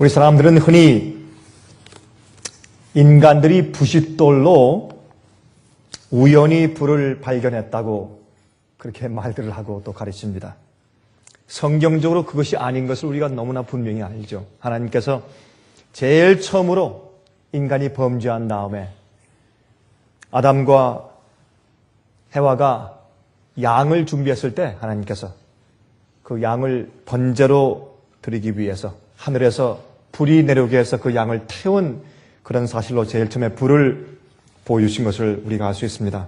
우리 사람들은 흔히 인간들이 부싯돌로 우연히 불을 발견했다고 그렇게 말들을 하고 또 가르칩니다. 성경적으로 그것이 아닌 것을 우리가 너무나 분명히 알죠. 하나님께서 제일 처음으로 인간이 범죄한 다음에 아담과 해와가 양을 준비했을 때 하나님께서 그 양을 번제로 드리기 위해서 하늘에서 불이 내려오게 해서 그 양을 태운 그런 사실로 제일 처음에 불을 보여주신 것을 우리가 알 수 있습니다.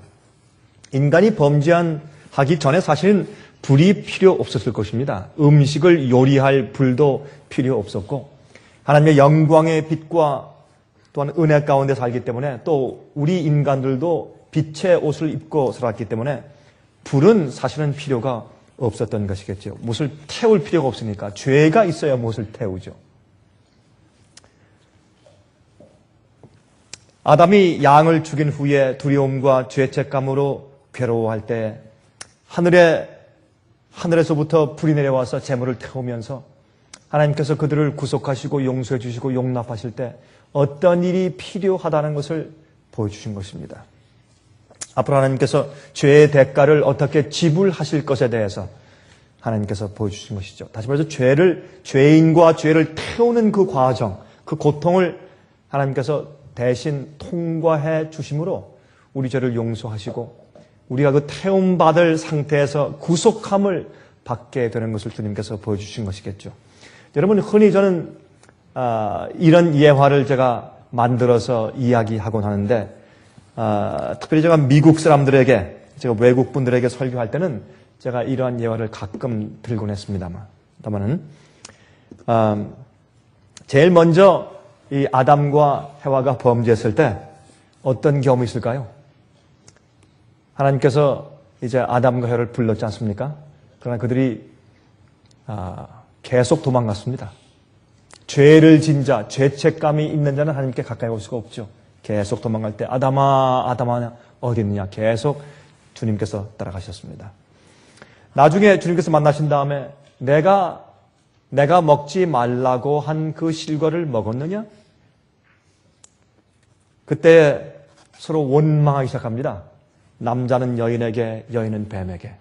인간이 범죄하기 전에 사실은 불이 필요 없었을 것입니다. 음식을 요리할 불도 필요 없었고 하나님의 영광의 빛과 또한 은혜 가운데 살기 때문에 또 우리 인간들도 빛의 옷을 입고 살았기 때문에 불은 사실은 필요가 없었던 것이겠죠. 무엇을 태울 필요가 없으니까 죄가 있어야 무엇을 태우죠. 아담이 양을 죽인 후에 두려움과 죄책감으로 괴로워할 때 하늘에서부터 불이 내려와서 재물을 태우면서 하나님께서 그들을 구속하시고 용서해 주시고 용납하실 때 어떤 일이 필요하다는 것을 보여주신 것입니다. 앞으로 하나님께서 죄의 대가를 어떻게 지불하실 것에 대해서 하나님께서 보여주신 것이죠. 다시 말해서 죄인과 죄를 태우는 그 과정, 그 고통을 하나님께서 대신 통과해 주심으로 우리 죄를 용서하시고 우리가 그 태움받을 상태에서 구속함을 받게 되는 것을 주님께서 보여주신 것이겠죠. 여러분, 흔히 저는 이런 예화를 제가 만들어서 이야기하곤 하는데 특별히 제가 미국 사람들에게, 제가 외국 분들에게 설교할 때는 제가 이러한 예화를 가끔 들곤 했습니다만은 제일 먼저 이 아담과 해와가 범죄했을 때 어떤 경험이 있을까요? 하나님께서 이제 아담과 해와를 불렀지 않습니까? 그러나 그들이 계속 도망갔습니다. 죄를 진 자, 죄책감이 있는 자는 하나님께 가까이 올 수가 없죠. 계속 도망갈 때 아담아 어디 있느냐 계속 주님께서 따라가셨습니다. 나중에 주님께서 만나신 다음에 내가 먹지 말라고 한 그 실과를 먹었느냐? 그때 서로 원망하기 시작합니다. 남자는 여인에게, 여인은 뱀에게.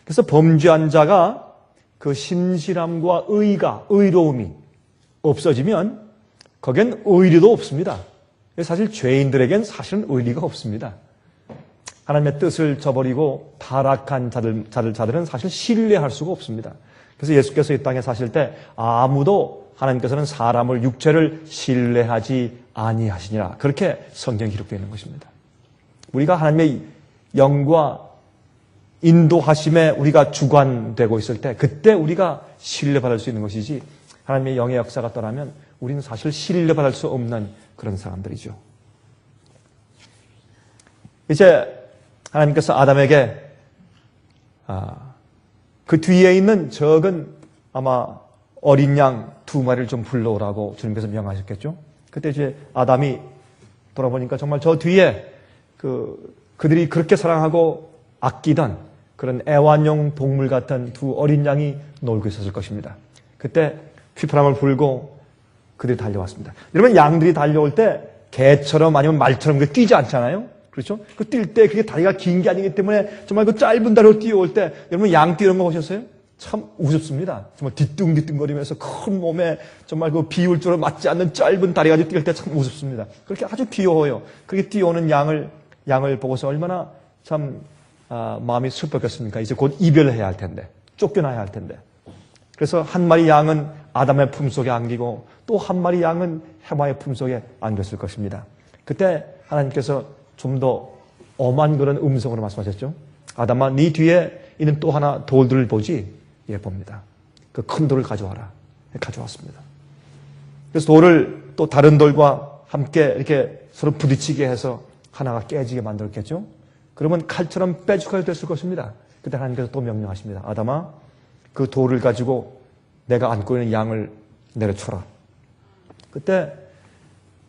그래서 범죄한 자가 그 신실함과 의로움이 없어지면 거기엔 의리도 없습니다. 사실 죄인들에겐 사실은 의리가 없습니다. 하나님의 뜻을 저버리고 타락한 자들은 사실 신뢰할 수가 없습니다. 그래서 예수께서 이 땅에 사실 때 아무도 하나님께서는 사람을 육체를 신뢰하지 아니하시니라. 그렇게 성경에 기록되어 있는 것입니다. 우리가 하나님의 영과 인도하심에 우리가 주관되고 있을 때 그때 우리가 신뢰받을 수 있는 것이지 하나님의 영의 역사가 떠나면 우리는 사실 신뢰받을 수 없는 그런 사람들이죠. 이제 하나님께서 아담에게 그 뒤에 있는 적은 아마 어린 양 2마리를 좀 불러오라고 주님께서 명하셨겠죠. 그때 이제 아담이 돌아보니까 정말 저 뒤에 그들이 그렇게 사랑하고 아끼던 그런 애완용 동물 같은 2 어린 양이 놀고 있었을 것입니다. 그때 휘파람을 불고 그들이 달려왔습니다. 여러분, 양들이 달려올 때 개처럼 아니면 말처럼 뛰지 않잖아요. 그렇죠? 그 뛸 때 그게 다리가 긴 게 아니기 때문에 정말 그 짧은 다리로 뛰어올 때 여러분 양 뛰는 거 보셨어요? 참 우습습니다. 정말 뒤뚱뒤뚱거리면서 큰 몸에 정말 그 비율적으로 맞지 않는 짧은 다리 가지고 뛸 때 참 우습습니다. 그렇게 아주 귀여워요. 그렇게 뛰어오는 양을 보고서 얼마나 참 마음이 슬펐겠습니까? 이제 곧 이별해야 할 텐데, 쫓겨나야 할 텐데. 그래서 한 마리 양은 아담의 품속에 안기고 또 한 마리 양은 해와의 품속에 안겼을 것입니다. 그때 하나님께서 좀 더 엄한 그런 음성으로 말씀하셨죠. 아담아, 네 뒤에 있는 또 하나 돌들을 보지? 예, 봅니다. 그 큰 돌을 가져와라. 가져왔습니다. 그래서 돌을 또 다른 돌과 함께 이렇게 서로 부딪히게 해서 하나가 깨지게 만들었겠죠. 그러면 칼처럼 빼죽하게 됐을 것입니다. 그때 하나님께서 또 명령하십니다. 아담아, 그 돌을 가지고 내가 안고 있는 양을 내려쳐라. 그때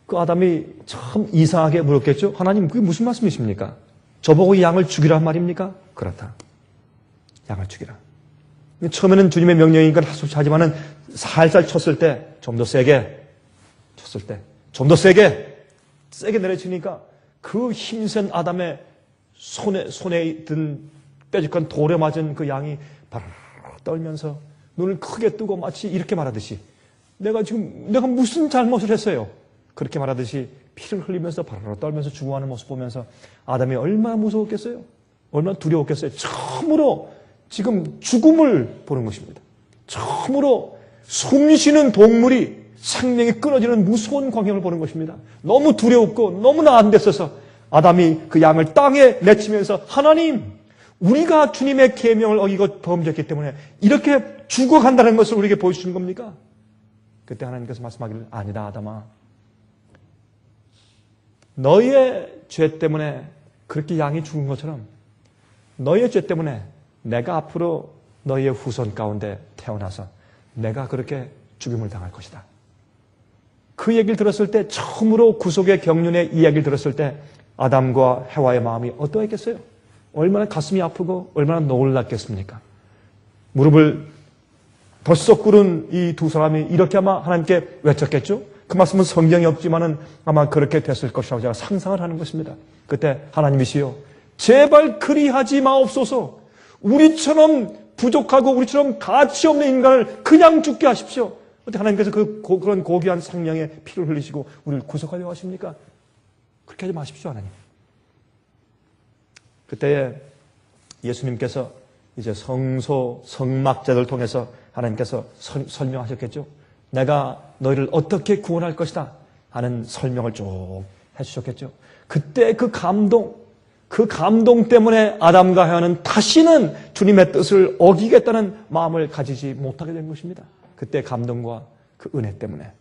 그 아담이 참 이상하게 물었겠죠. 하나님, 그게 무슨 말씀이십니까? 저보고 이 양을 죽이란 말입니까? 그렇다. 양을 죽이라. 처음에는 주님의 명령이니까 하지만은 살살 쳤을 때, 좀 더 세게 쳤을 때, 좀 더 세게 내려치니까 그 힘센 아담의 손에 든 뾰족한 돌에 맞은 그 양이 바르르 떨면서 눈을 크게 뜨고 마치 이렇게 말하듯이 내가 무슨 잘못을 했어요? 그렇게 말하듯이 피를 흘리면서 바르르 떨면서 죽어가는 모습 보면서 아담이 얼마나 무서웠겠어요? 얼마나 두려웠겠어요? 처음으로 지금 죽음을 보는 것입니다. 처음으로 숨쉬는 동물이 생명이 끊어지는 무서운 광경을 보는 것입니다. 너무 두려웠고 너무나 안 됐어서 아담이 그 양을 땅에 내치면서 하나님, 우리가 주님의 계명을 어기고 범죄했기 때문에 이렇게 죽어간다는 것을 우리에게 보여주신 겁니까? 그때 하나님께서 말씀하기를 아니다 아담아, 너의 죄 때문에 그렇게 양이 죽은 것처럼 너의 죄 때문에 내가 앞으로 너의 후손 가운데 태어나서 내가 그렇게 죽임을 당할 것이다. 그 얘기를 들었을 때, 처음으로 구속의 경륜의 이야기를 들었을 때 아담과 해와의 마음이 어떠했겠어요? 얼마나 가슴이 아프고 얼마나 놀랐겠습니까? 무릎을 벌썩 꿇은 이 두 사람이 이렇게 아마 하나님께 외쳤겠죠? 그 말씀은 성경이 없지만은 아마 그렇게 됐을 것이라고 제가 상상을 하는 것입니다. 그때 하나님이시여, 제발 그리하지 마옵소서. 우리처럼 부족하고 우리처럼 가치 없는 인간을 그냥 죽게 하십시오. 어떻게 하나님께서 그런 고귀한 생명의 피를 흘리시고 우리를 구속하려고 하십니까? 그렇게 하지 마십시오, 하나님. 그때 예수님께서 이제 성막제를 통해서 하나님께서 설명하셨겠죠. 내가 너희를 어떻게 구원할 것이다 하는 설명을 쭉 해주셨겠죠. 그때 그 감동 때문에 아담과 하와는 다시는 주님의 뜻을 어기겠다는 마음을 가지지 못하게 된 것입니다. 그때 감동과 그 은혜 때문에.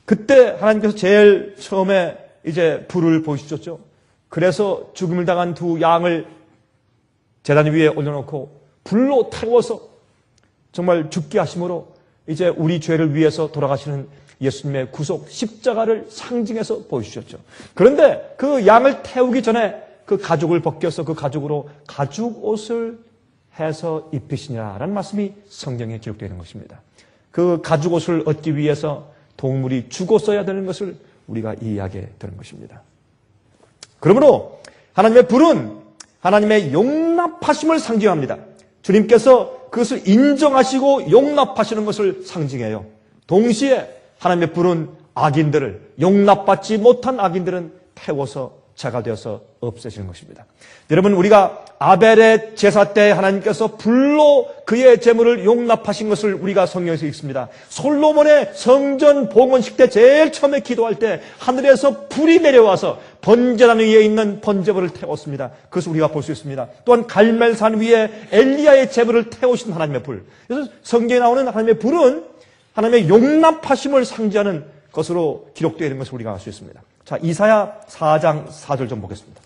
그때 하나님께서 제일 처음에 이제 불을 보여주셨죠. 그래서 죽음을 당한 두 양을 제단 위에 올려놓고 불로 태워서 정말 죽게 하심으로 이제 우리 죄를 위해서 돌아가시는 예수님의 구속 십자가를 상징해서 보여주셨죠. 그런데 그 양을 태우기 전에 그 가죽을 벗겨서 그 가죽으로 가죽 옷을 해서 입히시니라라는 말씀이 성경에 기록되어 있는 것입니다. 그 가죽 옷을 얻기 위해서 동물이 죽었어야 되는 것을 우리가 이해하게 되는 것입니다. 그러므로 하나님의 불은 하나님의 용납하심을 상징합니다. 주님께서 그것을 인정하시고 용납하시는 것을 상징해요. 동시에 하나님의 불은 악인들을, 용납받지 못한 악인들은 태워서 자가 되어서 없애시는 것입니다. 여러분, 우리가 아벨의 제사 때 하나님께서 불로 그의 제물을 용납하신 것을 우리가 성경에서 읽습니다. 솔로몬의 성전 봉헌식 때 제일 처음에 기도할 때 하늘에서 불이 내려와서 번제단 위에 있는 번제물을 태웠습니다. 그것을 우리가 볼 수 있습니다. 또한 갈멜산 위에 엘리야의 제물을 태우신 하나님의 불. 그래서 성경에 나오는 하나님의 불은 하나님의 용납하심을 상징하는 것으로 기록되어 있는 것을 우리가 알 수 있습니다. 자, 이사야 4장 4절 좀 보겠습니다.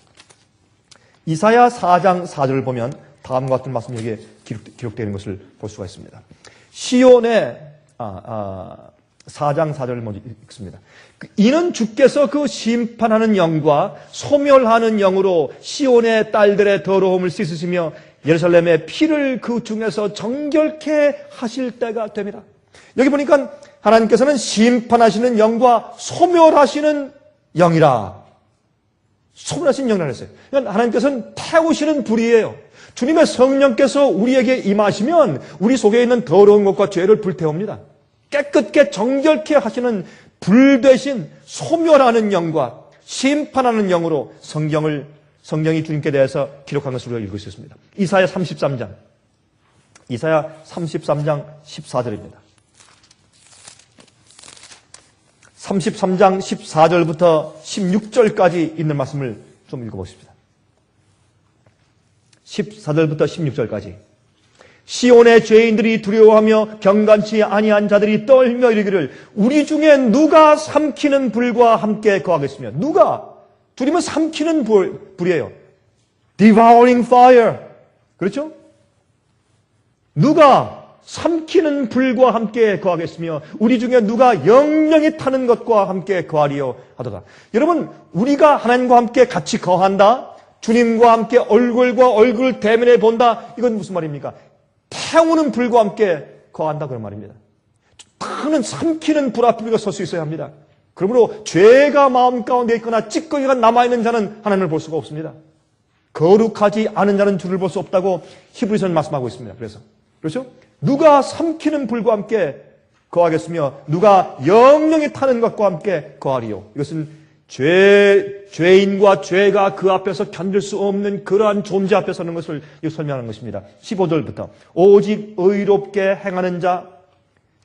이사야 4장 4절을 보면 다음과 같은 말씀이 여기에 기록되어 있는 것을 볼 수가 있습니다. 시온의 4장 4절을 먼저 읽습니다. 이는 주께서 그 심판하는 영과 소멸하는 영으로 시온의 딸들의 더러움을 씻으시며 예루살렘의 피를 그 중에서 정결케 하실 때가 됩니다. 여기 보니까 하나님께서는 심판하시는 영과 소멸하시는 영이라. 소멸하신 영이라 했어요. 그러니까 하나님께서는 태우시는 불이에요. 주님의 성령께서 우리에게 임하시면 우리 속에 있는 더러운 것과 죄를 불태웁니다. 깨끗게 정결케 하시는 불 대신 소멸하는 영과 심판하는 영으로 성경이 주님께 대해서 기록한 것을 우리가 읽을 수 있습니다. 이사야 33장 14절입니다. 33장 14절부터 16절까지 있는 말씀을 좀 읽어보십시다. 14절부터 16절까지. 시온의 죄인들이 두려워하며 경건치 아니한 자들이 떨며 이르기를 우리 중에 누가 삼키는 불과 함께 거하겠으며. 누가? 주님은 삼키는 불이에요. Devouring fire. 그렇죠? 누가 삼키는 불과 함께 거하겠으며 우리 중에 누가 영영이 타는 것과 함께 거하리요 하도다. 여러분, 우리가 하나님과 함께 같이 거한다, 주님과 함께 얼굴과 얼굴 대면해 본다, 이건 무슨 말입니까? 태우는 불과 함께 거한다 그런 말입니다. 타는 삼키는 불 앞에 우리가 설 수 있어야 합니다. 그러므로 죄가 마음 가운데 있거나 찌꺼기가 남아있는 자는 하나님을 볼 수가 없습니다. 거룩하지 않은 자는 주를 볼 수 없다고 히브리서는 말씀하고 있습니다. 그래서 그렇죠? 누가 삼키는 불과 함께 거하겠으며 누가 영영이 타는 것과 함께 거하리요. 이것은 죄인과 죄가 그 앞에서 견딜 수 없는 그러한 존재 앞에 서는 것을 설명하는 것입니다. 15절부터 오직 의롭게 행하는 자,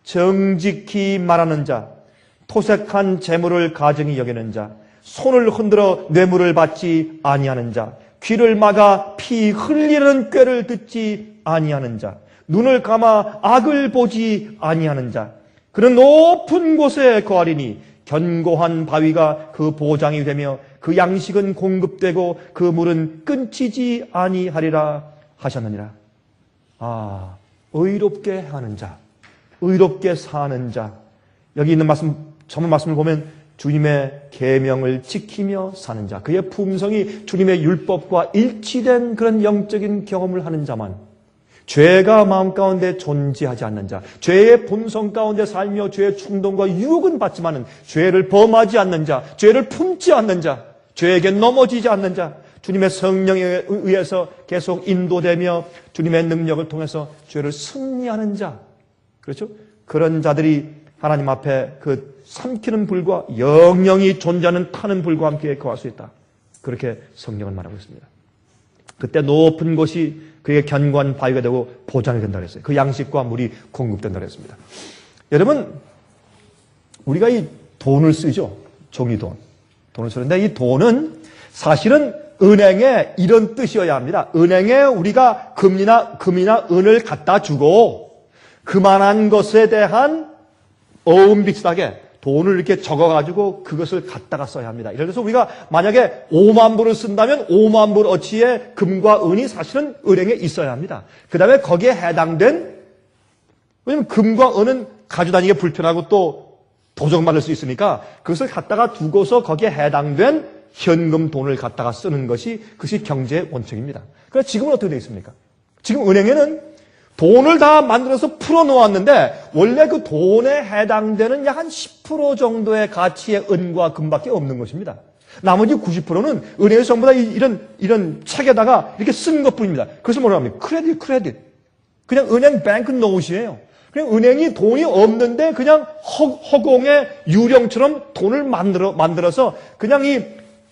정직히 말하는 자, 토색한 재물을 가증히 여기는 자, 손을 흔들어 뇌물을 받지 아니하는 자, 귀를 막아 피 흘리는 꾀를 듣지 아니하는 자, 눈을 감아 악을 보지 아니하는 자, 그는 높은 곳에 거하리니 견고한 바위가 그 보장이 되며 그 양식은 공급되고 그 물은 끊기지 아니하리라 하셨느니라. 의롭게 행하는 자, 의롭게 사는 자. 여기 있는 전문 말씀을 보면 주님의 계명을 지키며 사는 자, 그의 품성이 주님의 율법과 일치된 그런 영적인 경험을 하는 자만, 죄가 마음 가운데 존재하지 않는 자, 죄의 본성 가운데 살며 죄의 충동과 유혹은 받지만은 죄를 범하지 않는 자, 죄를 품지 않는 자, 죄에게 넘어지지 않는 자, 주님의 성령에 의해서 계속 인도되며 주님의 능력을 통해서 죄를 승리하는 자, 그렇죠? 그런 자들이 하나님 앞에 그 삼키는 불과 영영이 존재하는 타는 불과 함께 거할 수 있다. 그렇게 성경은 말하고 있습니다. 그때 높은 곳이 그에게 견고한 바위가 되고 보장이 된다고 했어요. 그 양식과 물이 공급된다고 했습니다. 여러분, 우리가 이 돈을 쓰죠. 종이돈. 돈을 쓰는데 이 돈은 사실은 은행에 이런 뜻이어야 합니다. 은행에 우리가 금이나 은을 갖다 주고 그만한 것에 대한 어음 비슷하게 돈을 이렇게 적어가지고 그것을 갖다가 써야 합니다. 예를 들어서 우리가 만약에 5만 불을 쓴다면 5만 불 어치의 금과 은이 사실은 은행에 있어야 합니다. 그 다음에 거기에 해당된, 왜냐면 금과 은은 가져다니기 불편하고 또 도적맞을 수 있으니까 그것을 갖다가 두고서 거기에 해당된 현금 돈을 갖다가 쓰는 그것이 경제의 원칙입니다. 그러나 지금은 어떻게 되어 있습니까? 지금 은행에는 돈을 다 만들어서 풀어놓았는데 원래 그 돈에 해당되는 약 한 10% 정도의 가치의 은과 금밖에 없는 것입니다. 나머지 90%는 은행에서 전부 다 이런 책에다가 이렇게 쓴 것뿐입니다. 그것을 뭐라고 합니까? 크레딧. 그냥 은행 뱅크 노트이에요. 그냥 은행이 돈이 없는데 그냥 허공의 유령처럼 돈을 만들어서 그냥 이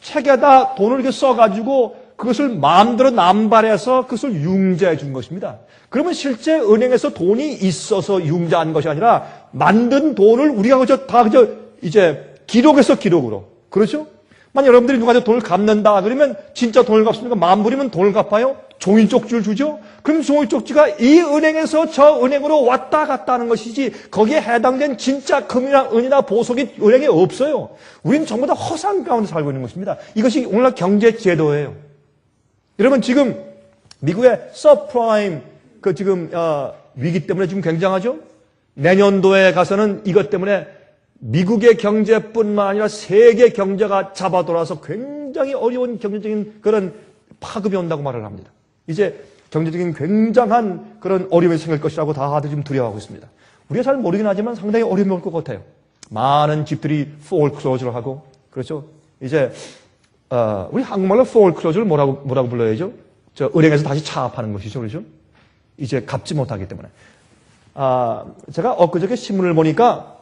책에다 돈을 이렇게 써가지고 그것을 마음대로 남발해서 그것을 융자해 준 것입니다. 그러면 실제 은행에서 돈이 있어서 융자한 것이 아니라 만든 돈을 우리가 이제 기록해서 기록으로. 그렇죠? 만약 여러분들이 누가 돈을 갚는다 그러면 진짜 돈을 갚습니까? 만불이면 돈을 갚아요? 종이 쪽지를 주죠? 그럼 종이 쪽지가 이 은행에서 저 은행으로 왔다 갔다 하는 것이지 거기에 해당된 진짜 금이나 은이나 보석이 은행에 없어요. 우리는 전부 다 허상 가운데 살고 있는 것입니다. 이것이 오늘날 경제 제도예요. 여러분 지금 미국의 서프라임 위기 때문에 지금 굉장하죠? 내년도에 가서는 이것 때문에 미국의 경제뿐만 아니라 세계 경제가 잡아돌아서 굉장히 어려운 경제적인 그런 파급이 온다고 말을 합니다. 이제 경제적인 굉장한 그런 어려움이 생길 것이라고 다들 지금 두려워하고 있습니다. 우리가 잘 모르긴 하지만 상당히 어려움이 올 것 같아요. 많은 집들이 foreclosure를 하고, 그렇죠? 이제 우리 한국말로 foreclosure를 뭐라고 불러야죠? 은행에서 다시 차압하는 것이죠, 그렇죠? 이제 갚지 못하기 때문에. 제가 엊그저께 신문을 보니까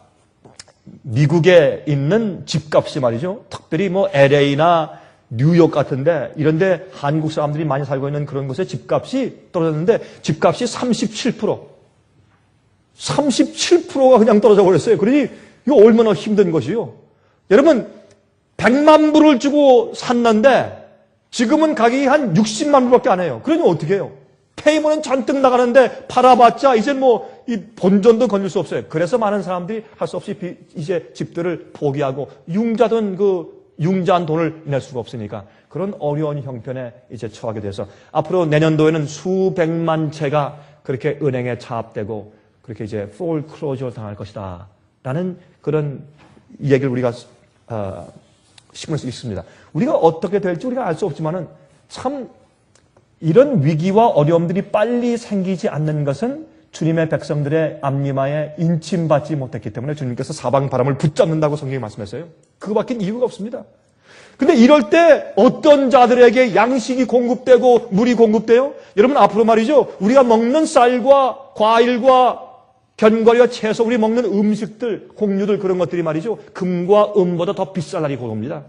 미국에 있는 집값이 말이죠. 특별히 뭐 LA나 뉴욕 같은데 이런데 한국 사람들이 많이 살고 있는 그런 곳에 집값이 떨어졌는데 집값이 37%가 그냥 떨어져 버렸어요. 그러니 이거 얼마나 힘든 것이요. 여러분 100만 불을 주고 샀는데 지금은 가격이 한 60만 불밖에 안 해요. 그러니 어떻게 해요? 페이먼은 잔뜩 나가는데 팔아봤자 이제 뭐 이 본전도 건질 수 없어요. 그래서 많은 사람들이 할 수 없이 이제 집들을 포기하고 융자한 돈을 낼 수가 없으니까 그런 어려운 형편에 이제 처하게 돼서 앞으로 내년도에는 수백만 채가 그렇게 은행에 차압되고 그렇게 이제 foreclosure 당할 것이다 라는 그런 얘기를 우리가 신문에서 읽습니다. 우리가 어떻게 될지 우리가 알 수 없지만은 참 이런 위기와 어려움들이 빨리 생기지 않는 것은 주님의 백성들의 앞니마에 인침받지 못했기 때문에 주님께서 사방 바람을 붙잡는다고 성경이 말씀했어요. 그거밖에 이유가 없습니다. 근데 이럴 때 어떤 자들에게 양식이 공급되고 물이 공급돼요? 여러분, 앞으로 말이죠, 우리가 먹는 쌀과 과일과 견과류와 채소, 우리 먹는 음식들, 곡류들, 그런 것들이 말이죠, 금과 은보다 더 비쌀 날이 곧 옵니다.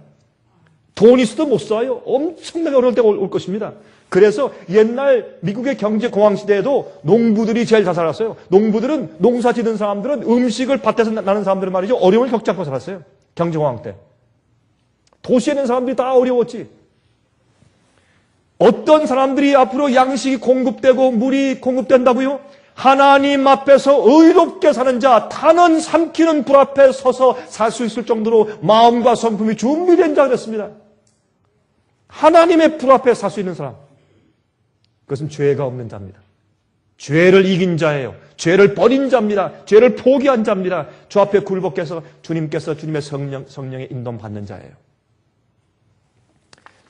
돈 있어도 못 사요. 엄청나게 어려울 때가 올 것입니다. 그래서 옛날 미국의 경제 공황 시대에도 농부들이 제일 잘 살았어요. 농부들은, 농사 짓는 사람들은, 음식을 밭에서 나는 사람들은 말이죠, 어려움을 겪지 않고 살았어요. 경제 공황 때. 도시에 있는 사람들이 다 어려웠지. 어떤 사람들이 앞으로 양식이 공급되고 물이 공급된다고요? 하나님 앞에서 의롭게 사는 자, 탄원 삼키는 불 앞에 서서 살 수 있을 정도로 마음과 성품이 준비된 자 그랬습니다. 하나님의 불 앞에 살 수 있는 사람. 그것은 죄가 없는 자입니다. 죄를 이긴 자예요. 죄를 버린 자입니다. 죄를 포기한 자입니다. 주 앞에 굴복해서 주님께서 주님의 성령의 인도를 받는 자예요.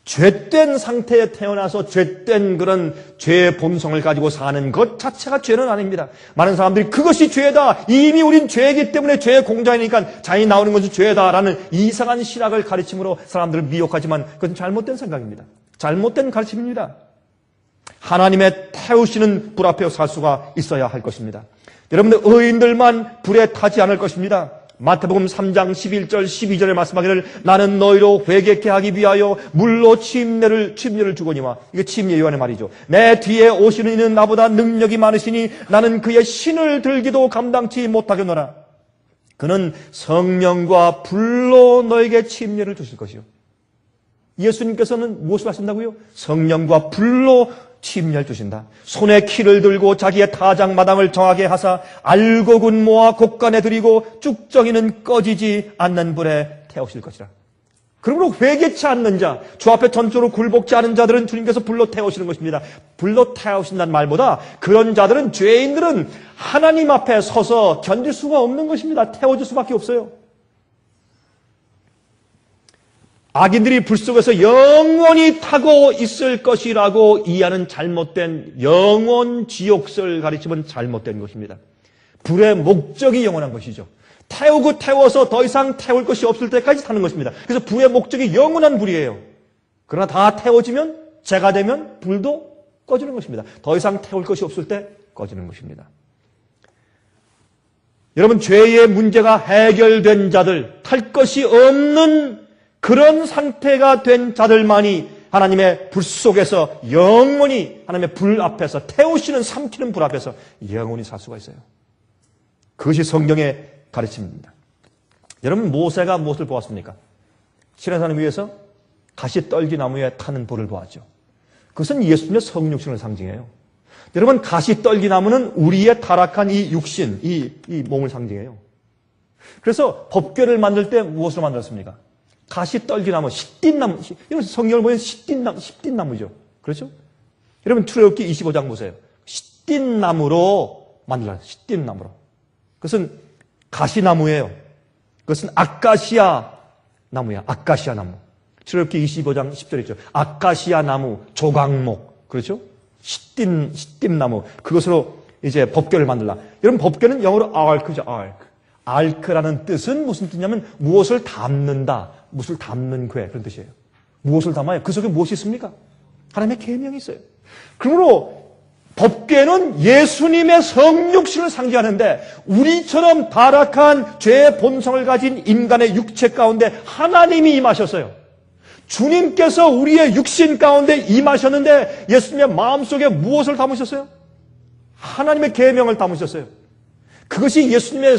죄된 상태에 태어나서 죄된 그런 죄의 본성을 가지고 사는 것 자체가 죄는 아닙니다. 많은 사람들이 그것이 죄다. 이미 우린 죄이기 때문에 죄의 공자이니까 자연이 나오는 것은 죄다라는 이상한 신학을 가르침으로 사람들을 미혹하지만 그것은 잘못된 생각입니다. 잘못된 가르침입니다. 하나님의 태우시는 불 앞에 살 수가 있어야 할 것입니다. 여러분들, 의인들만 불에 타지 않을 것입니다. 마태복음 3장 11절 12절에 말씀하기를 나는 너희로 회개케 하기 위하여 물로 침례를 주거니와, 이게 침례 요한의 말이죠. 내 뒤에 오시는 이는 나보다 능력이 많으시니 나는 그의 신을 들기도 감당치 못하겠노라. 그는 성령과 불로 너에게 침례를 주실 것이요. 예수님께서는 무엇을 하신다고요? 성령과 불로 침례를 주신다. 손에 키를 들고 자기의 타작마당을 정하게 하사 알곡은 모아 곡간에 들이고 쭉정이는 꺼지지 않는 불에 태우실 것이라. 그러므로 회개치 않는 자, 주 앞에 전적으로 굴복지 않은 자들은 주님께서 불로 태우시는 것입니다. 불로 태우신다는 말보다 그런 자들은, 죄인들은 하나님 앞에 서서 견딜 수가 없는 것입니다. 태워줄 수밖에 없어요. 악인들이 불 속에서 영원히 타고 있을 것이라고 이해하는 잘못된 영원 지옥설 가르침은 잘못된 것입니다. 불의 목적이 영원한 것이죠. 태우고 태워서 더 이상 태울 것이 없을 때까지 타는 것입니다. 그래서 불의 목적이 영원한 불이에요. 그러나 다 태워지면, 재가 되면 불도 꺼지는 것입니다. 더 이상 태울 것이 없을 때 꺼지는 것입니다. 여러분, 죄의 문제가 해결된 자들, 탈 것이 없는 그런 상태가 된 자들만이 하나님의 불 속에서 영원히, 하나님의 불 앞에서, 태우시는 삼키는 불 앞에서 영원히 살 수가 있어요. 그것이 성경의 가르침입니다. 여러분, 모세가 무엇을 보았습니까? 시내산을 위해서 가시떨기나무에 타는 불을 보았죠. 그것은 예수님의 성육신을 상징해요. 여러분, 가시떨기나무는 우리의 타락한 이 육신, 이 몸을 상징해요. 그래서 법궤를 만들 때 무엇으로 만들었습니까? 가시떨기나무, 시띠나무. 여러분, 성경을 보면 시띠나무죠. 그렇죠? 여러분, 출애굽기 25장 보세요. 시띠나무로 만들어요. 시띠나무로. 그것은 가시나무예요. 그것은 아카시아 나무야. 아카시아 나무. 출애굽기 25장 10절에 있죠. 아카시아 나무, 조각목. 그렇죠? 시띠나무. 그것으로 이제 법궤를 만들라. 여러분, 법궤는 영어로 ark죠. ark라는 뜻은 무슨 뜻이냐면 무엇을 담는다. 무엇을 담는 궤, 그런 뜻이에요. 무엇을 담아요? 그 속에 무엇이 있습니까? 하나님의 계명이 있어요. 그러므로 법궤는 예수님의 성육신을 상징하는데, 우리처럼 타락한 죄의 본성을 가진 인간의 육체 가운데 하나님이 임하셨어요. 주님께서 우리의 육신 가운데 임하셨는데 예수님의 마음속에 무엇을 담으셨어요? 하나님의 계명을 담으셨어요. 그것이 예수님의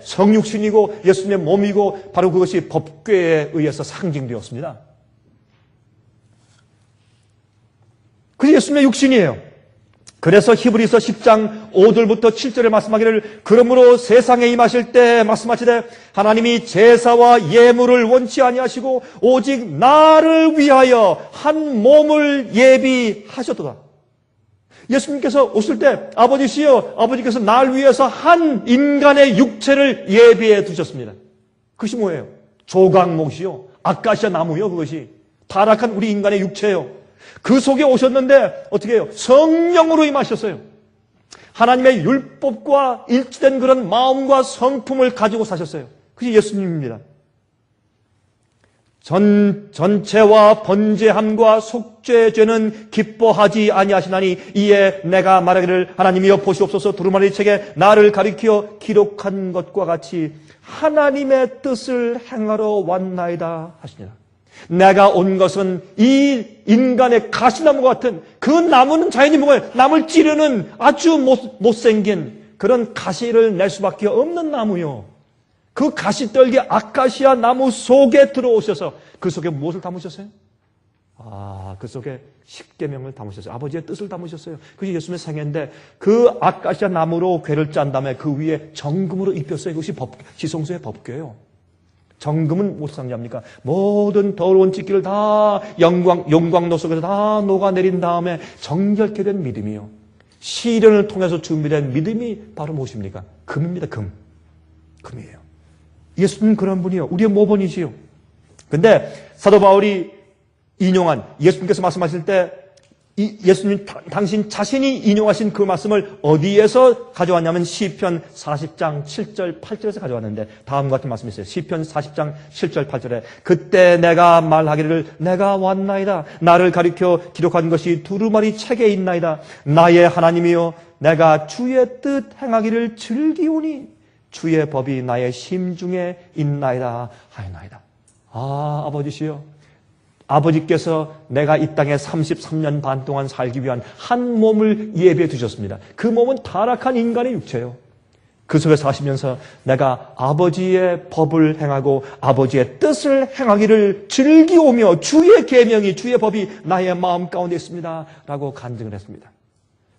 성육신이고 예수님의 몸이고, 바로 그것이 법궤에 의해서 상징되었습니다. 그게 예수님의 육신이에요. 그래서 히브리서 10장 5절부터 7절에 말씀하기를, 그러므로 세상에 임하실 때 말씀하시되 하나님이 제사와 예물을 원치 아니하시고 오직 나를 위하여 한 몸을 예비하셨도다. 예수님께서 오실 때 아버지시여, 아버지께서 날 위해서 한 인간의 육체를 예비해 두셨습니다. 그것이 뭐예요? 조각목이요, 아카시아 나무요. 그것이 타락한 우리 인간의 육체요. 그 속에 오셨는데 어떻게 해요? 성령으로 임하셨어요. 하나님의 율법과 일치된 그런 마음과 성품을 가지고 사셨어요. 그게 예수님입니다. 전체와 번제함과 속죄의 죄는 기뻐하지 아니하시나니 이에 내가 말하기를 하나님이여 보시옵소서 두루마리 책에 나를 가리켜 기록한 것과 같이 하나님의 뜻을 행하러 왔나이다 하시니라. 내가 온 것은 이 인간의 가시나무와 같은 그 나무는 자연히 뭐예요? 남을 찌르는 아주 못생긴 그런 가시를 낼 수밖에 없는 나무요. 그 가시떨기 아카시아 나무 속에 들어오셔서 그 속에 무엇을 담으셨어요? 그 속에 십계명을 담으셨어요. 아버지의 뜻을 담으셨어요. 그게 예수님의 생애인데 그 아카시아 나무로 궤를 짠 다음에 그 위에 정금으로 입혔어요. 그것이 지성소의 법궤예요. 정금은 무엇을 상징합니까? 모든 더러운 찢기를 다 영광로 속에서 다 녹아내린 다음에 정결케 된 믿음이요. 시련을 통해서 준비된 믿음이 바로 무엇입니까? 금입니다. 금이에요. 예수님은 그런 분이요. 우리의 모본이지요. 근데 사도 바울이 인용한 예수님께서 말씀하실 때 예수님 당신 자신이 인용하신 그 말씀을 어디에서 가져왔냐면 시편 40장 7절 8절에서 가져왔는데 다음과 같은 말씀이 있어요. 시편 40장 7절 8절에 그때 내가 말하기를 내가 왔나이다. 나를 가리켜 기록한 것이 두루마리 책에 있나이다. 나의 하나님이여 내가 주의 뜻 행하기를 즐기오니 주의 법이 나의 심중에 있나이다 하였나이다. 아버지시여, 아버지께서 내가 이 땅에 33년 반 동안 살기 위한 한 몸을 예비해 두셨습니다. 그 몸은 타락한 인간의 육체예요. 그 속에 사시면서 내가 아버지의 법을 행하고 아버지의 뜻을 행하기를 즐기오며 주의 계명이 주의 법이 나의 마음 가운데 있습니다 라고 간증을 했습니다.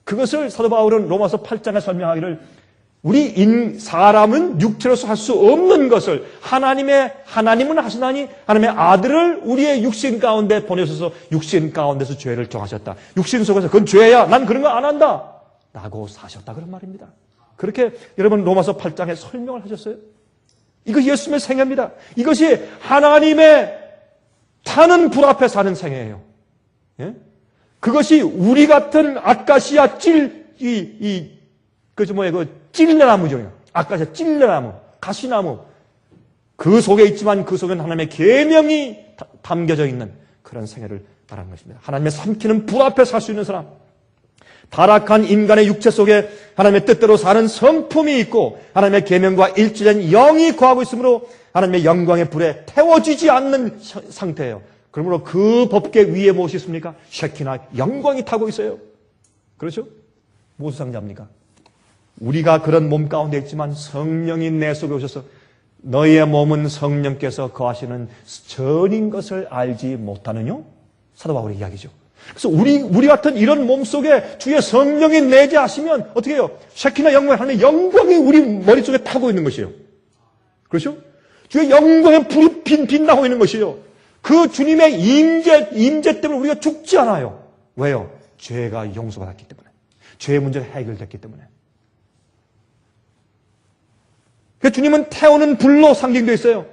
그것을 사도 바울은 로마서 8장에 설명하기를 우리 사람은 육체로서 할 수 없는 것을 하나님은 하시나니 하나님의 아들을 우리의 육신 가운데 보내셔서 육신 가운데서 죄를 정하셨다. 육신 속에서 그건 죄야. 난 그런 거 안 한다. 라고 사셨다. 그런 말입니다. 그렇게 여러분 로마서 8장에 설명을 하셨어요. 이것이 예수님의 생애입니다. 이것이 하나님의 타는 불 앞에 사는 생애예요. 예? 그것이 우리 같은 아카시아 찔레나무죠. 아카시아 찔레나무, 가시나무. 그 속에 있지만 그 속에는 하나님의 계명이 담겨져 있는 그런 생애를 말하는 것입니다. 하나님의 삼키는 불 앞에 살 수 있는 사람. 타락한 인간의 육체 속에 하나님의 뜻대로 사는 성품이 있고 하나님의 계명과 일치된 영이 거하고 있으므로 하나님의 영광의 불에 태워지지 않는 상태예요. 그러므로 그 법궤 위에 무엇이 있습니까? 쉐키나 영광이 타고 있어요. 그렇죠? 무엇을 상징합니까? 우리가 그런 몸 가운데 있지만 성령이 내 속에 오셔서 너희의 몸은 성령께서 거하시는 전인 것을 알지 못하느뇨? 사도 바울의 이야기죠. 그래서 우리 같은 이런 몸 속에 주의 성령이 내재하시면 어떻게 해요? 쉐키나 영광, 하나님의 영광이 우리 머릿속에 타고 있는 것이에요. 그렇죠? 주의 영광의 불이 빛나고 있는 것이에요. 그 주님의 임재 때문에 우리가 죽지 않아요. 왜요? 죄가 용서받았기 때문에. 죄의 문제가 해결됐기 때문에. 그 주님은 태우는 불로 상징되어 있어요.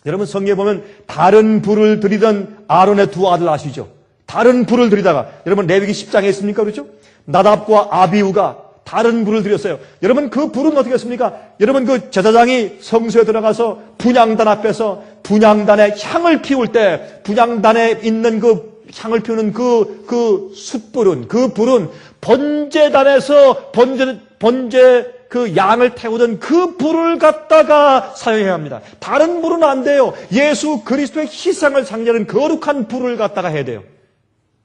여러분 성경에 보면 다른 불을 들이던 아론의 두 아들 아시죠? 다른 불을 들이다가 여러분 레위기 10장에 있습니까? 그렇죠? 나답과 아비후가 다른 불을 들였어요. 여러분 그 불은 어떻게 했습니까? 여러분 그 제사장이 성소에 들어가서 분향단 앞에서 분향단에 향을 피울 때 분향단에 있는 그 향을 피우는 그 숯불은 그 불은 번제단에서 번제 그 양을 태우던 그 불을 갖다가 사용해야 합니다. 다른 불은 안 돼요. 예수 그리스도의 희생을 상징하는 거룩한 불을 갖다가 해야 돼요.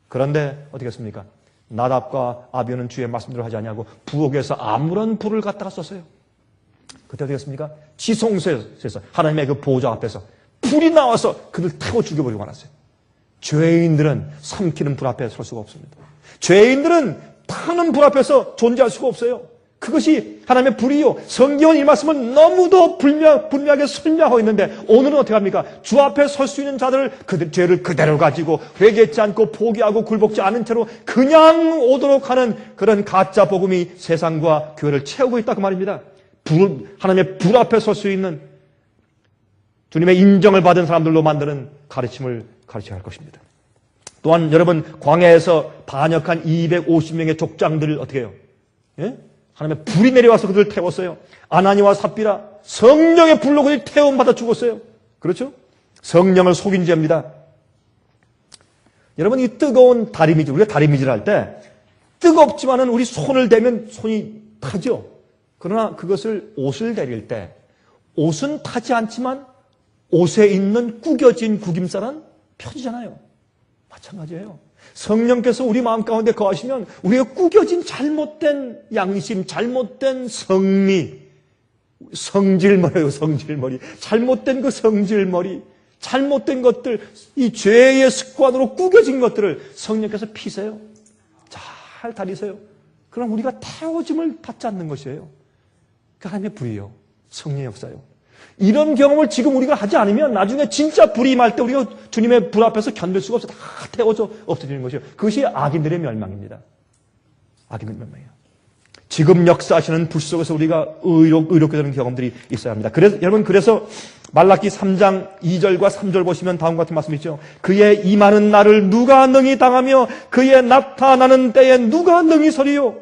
그런데 어떻게 했습니까? 나답과 아비후는 주의 말씀대로 하지 않냐고 부엌에서 아무런 불을 갖다가 썼어요. 그때 어떻게 했습니까? 지성소에서 하나님의 그 보좌 앞에서 불이 나와서 그들 태워 죽여버리고 말았어요. 죄인들은 삼키는 불 앞에 설 수가 없습니다. 죄인들은 타는 불 앞에서 존재할 수가 없어요. 그것이 하나님의 불이요. 성경은 이 말씀은 너무도 분명하게 설명하고 있는데 오늘은 어떻게 합니까? 주 앞에 설 수 있는 자들을 그 죄를 그대로 가지고 회개치 않고 포기하고 굴복지 않은 채로 그냥 오도록 하는 그런 가짜 복음이 세상과 교회를 채우고 있다 그 말입니다. 하나님의 불 앞에 설 수 있는 주님의 인정을 받은 사람들로 만드는 가르침을 가르쳐야 할 것입니다. 또한 여러분 광야에서 반역한 250명의 족장들을 어떻게 해요? 예? 하나님의 불이 내려와서 그들을 태웠어요. 아나니와 삽비라 성령의 불로 그들이 태움받아 죽었어요. 그렇죠? 성령을 속인 죄입니다. 여러분 이 뜨거운 다리미질, 우리가 다리미질 할 때 뜨겁지만은 우리 손을 대면 손이 타죠. 그러나 그것을 옷을 내릴 때 옷은 타지 않지만 옷에 있는 구겨진 구김살은 펴지잖아요. 마찬가지예요. 성령께서 우리 마음 가운데 거하시면 우리가 구겨진 잘못된 양심, 잘못된 성미, 성질머리예요. 성질머리. 잘못된 그 성질머리, 잘못된 것들, 이 죄의 습관으로 구겨진 것들을 성령께서 피세요. 잘 다리세요. 그럼 우리가 태워짐을 받지 않는 것이에요. 그 하나님의 불이에요. 성령의 역사요. 이런 경험을 지금 우리가 하지 않으면 나중에 진짜 불이 임할 때 우리가 주님의 불 앞에서 견딜 수가 없어요. 다 태워져 없어지는 것이에요. 그것이 악인들의 멸망입니다. 악인들의 멸망이에요. 지금 역사하시는 불 속에서 우리가 의롭게 되는 경험들이 있어야 합니다. 그래서 말라기 3장 2절과 3절 보시면 다음과 같은 말씀이 있죠. 그의 임하는 날을 누가 능히 당하며 그의 나타나는 때에 누가 능히 서리요.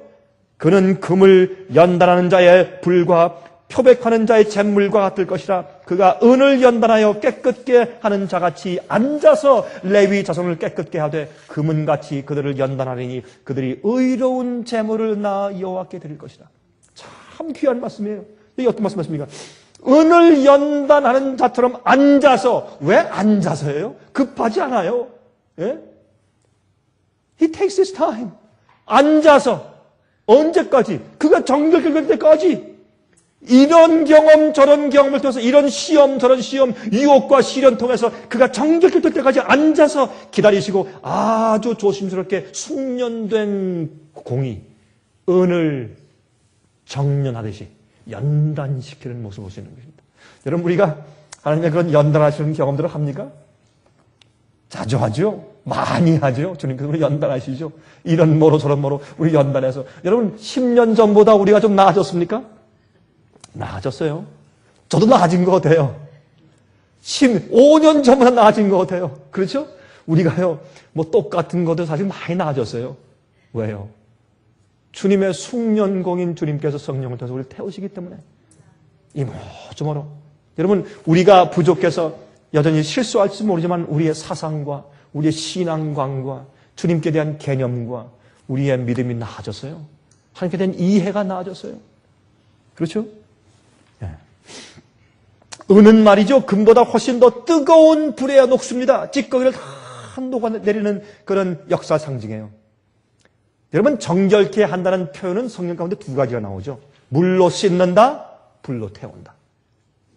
그는 금을 연단하는 자의 불과 표백하는 자의 잿물과 같을 것이라. 그가 은을 연단하여 깨끗게 하는 자같이 앉아서 레위 자손을 깨끗게 하되 금은같이 그들을 연단하리니 그들이 의로운 잿물을 나 여호와께 드릴 것이라. 참 귀한 말씀이에요. 이게 어떤 말씀입니까? 은을 연단하는 자처럼 앉아서. 왜 앉아서예요? 급하지 않아요. 예? He takes his time. 앉아서. 언제까지? 그가 정결 될 때까지. 이런 경험 저런 경험을 통해서 이런 시험 저런 시험 유혹과 시련 통해서 그가 정결 될 때까지 앉아서 기다리시고 아주 조심스럽게 숙련된 공이 은을 정련하듯이 연단시키는 모습을 볼 수 있는 것입니다. 여러분 우리가 하나님의 그런 연단하시는 경험들을 합니까? 자주 하죠. 많이 하죠. 주님께서 우리 연단하시죠. 이런 모로 저런 모로 우리 연단해서. 여러분 10년 전보다 우리가 좀 나아졌습니까? 나아졌어요. 저도 나아진 것 같아요. 5년 전보다 나아진 것 같아요. 그렇죠? 우리가요, 뭐 똑같은 것도 사실 많이 나아졌어요. 왜요? 주님의 숙련공인 주님께서 성령을 통해서 우리를 태우시기 때문에. 이모저모로. 여러분, 우리가 부족해서 여전히 실수할지 모르지만 우리의 사상과 우리의 신앙관과 주님께 대한 개념과 우리의 믿음이 나아졌어요. 하나님께 대한 이해가 나아졌어요. 그렇죠? 은은 말이죠. 금보다 훨씬 더 뜨거운 불에 녹습니다. 찌꺼기를 다 녹아내리는 그런 역사 상징이에요. 여러분 정결케 한다는 표현은 성경 가운데 두 가지가 나오죠. 물로 씻는다, 불로 태운다.